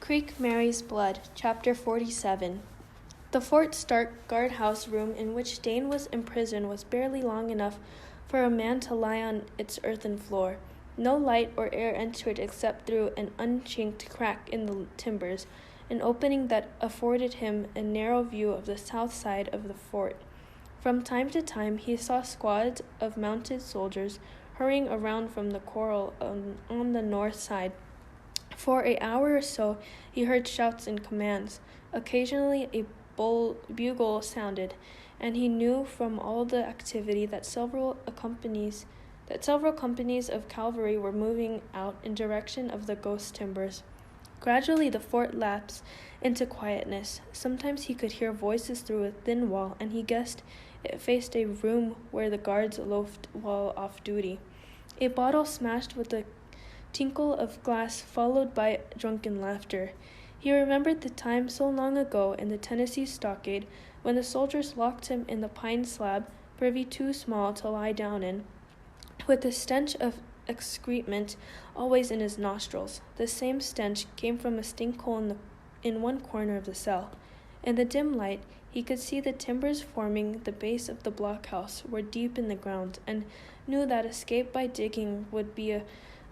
Creek Mary's Blood, Chapter 47. The fort's dark guardhouse room in which Dane was imprisoned was barely long enough for a man to lie on its earthen floor. No light or air entered except through an unchinked crack in the timbers, an opening that afforded him a narrow view of the south side of the fort. From time to time he saw squads of mounted soldiers hurrying around from the corral on the north side. For an hour or so he heard shouts and commands. Occasionally a bugle sounded, and he knew from all the activity that several companies of cavalry were moving out in direction of the ghost timbers. Gradually the fort lapsed into quietness. Sometimes he could hear voices through a thin wall, and he guessed it faced a room where the guards loafed while off duty. A bottle smashed with a tinkle of glass followed by drunken laughter. He remembered the time so long ago in the Tennessee stockade when the soldiers locked him in the pine slab, privy too small to lie down in, with the stench of excrement always in his nostrils. The same stench came from a stinkhole in one corner of the cell. In the dim light, he could see the timbers forming the base of the blockhouse were deep in the ground, and knew that escape by digging would be a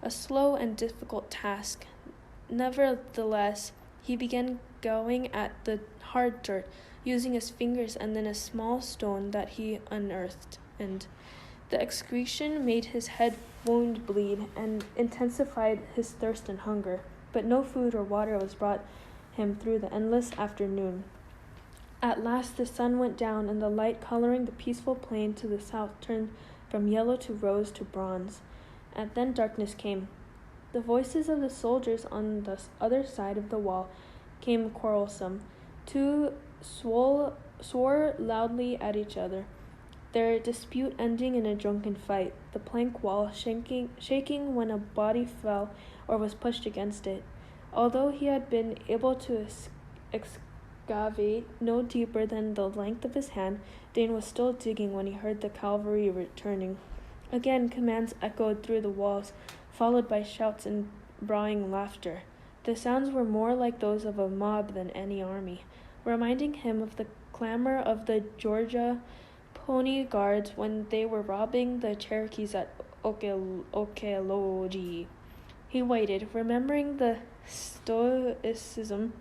slow and difficult task. Nevertheless, he began going at the hard dirt, using his fingers and then a small stone that he unearthed, and the excretion made his head wound bleed and intensified his thirst and hunger, but no food or water was brought him through the endless afternoon. At last the sun went down, and the light coloring the peaceful plain to the south turned from yellow to rose to bronze. And then darkness came. The voices of the soldiers on the other side of the wall came quarrelsome. Two swore loudly at each other, their dispute ending in a drunken fight, the plank wall shaking when a body fell or was pushed against it. Although he had been able to excavate no deeper than the length of his hand, Dane was still digging when he heard the cavalry returning. Again commands echoed through the walls, followed by shouts and brawling laughter. The sounds were more like those of a mob than any army, reminding him of the clamor of the Georgia pony guards when they were robbing the Cherokees at Okaloogie. He waited, remembering the stoicism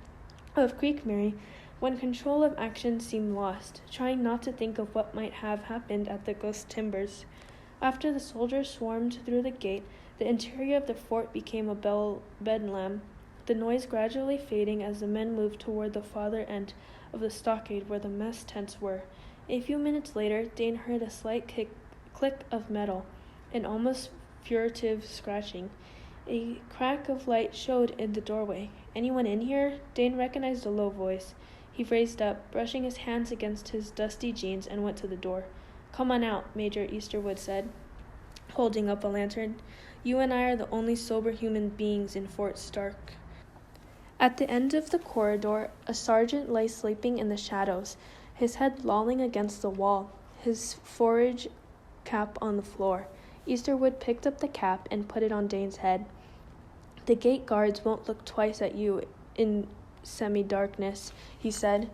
of Creek Mary when control of action seemed lost, trying not to think of what might have happened at the ghost timbers. After the soldiers swarmed through the gate, the interior of the fort became a bedlam, the noise gradually fading as the men moved toward the farther end of the stockade where the mess tents were. A few minutes later, Dane heard a slight click of metal, an almost furtive scratching. A crack of light showed in the doorway. "Anyone in here?" Dane recognized a low voice. He raised up, brushing his hands against his dusty jeans, and went to the door. "Come on out," Major Easterwood said, holding up a lantern. "You and I are the only sober human beings in Fort Stark." At the end of the corridor, a sergeant lay sleeping in the shadows, his head lolling against the wall, his forage cap on the floor. Easterwood picked up the cap and put it on Dane's head. "The gate guards won't look twice at you in semi-darkness," he said.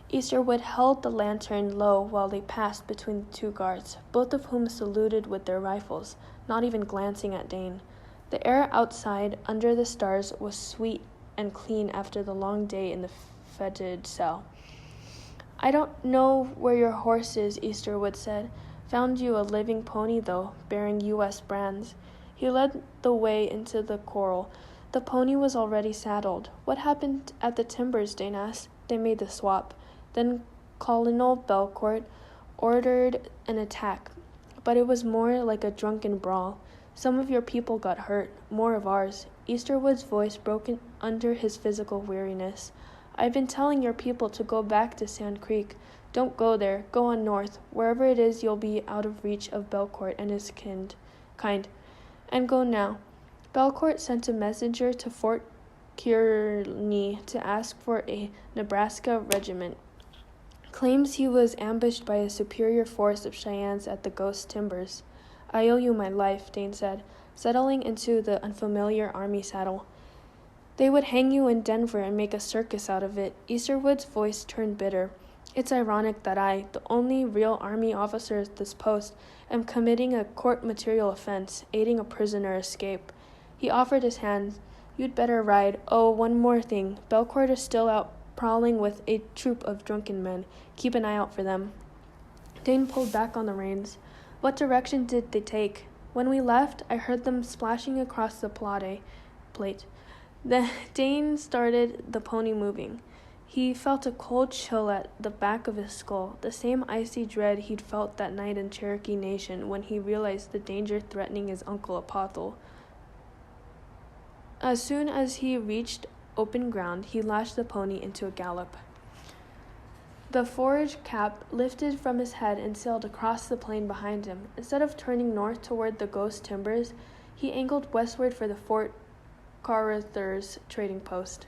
Easterwood held the lantern low while they passed between the two guards, both of whom saluted with their rifles, not even glancing at Dane. The air outside, under the stars, was sweet and clean after the long day in the fetid cell. "I don't know where your horse is," Easterwood said. "Found you a living pony, though, bearing U.S. brands." He led the way into the corral. The pony was already saddled. "What happened at the timbers?" Dane asked. "They made the swap. Then Colonel Belcourt ordered an attack, but it was more like a drunken brawl. Some of your people got hurt, more of ours." Easterwood's voice broke under his physical weariness. "I've been telling your people to go back to Sand Creek. Don't go there. Go on north. Wherever it is, you'll be out of reach of Belcourt and his kind. And go now." Belcourt sent a messenger to Fort Kearney to ask for a Nebraska regiment. Claims he was ambushed by a superior force of Cheyennes at the ghost timbers. "I owe you my life," Dane said, settling into the unfamiliar army saddle. They would hang you in Denver and make a circus out of it. Easterwood's voice turned bitter. It's ironic that I, the only real Army officer at this post, am committing a court-material offense, aiding a prisoner escape. He offered his hand. You'd better ride. Oh, one more thing. Belcourt is still out prowling with a troop of drunken men. Keep an eye out for them. Dane pulled back on the reins. What direction did they take? When we left, I heard them splashing across the plate. Dane started the pony moving. He felt a cold chill at the back of his skull, the same icy dread he'd felt that night in Cherokee Nation when he realized the danger threatening his uncle Apothel. As soon as he reached open ground, he lashed the pony into a gallop. The forage cap lifted from his head and sailed across the plain behind him. Instead of turning north toward the ghost timbers, he angled westward for the Fort Carruthers trading post.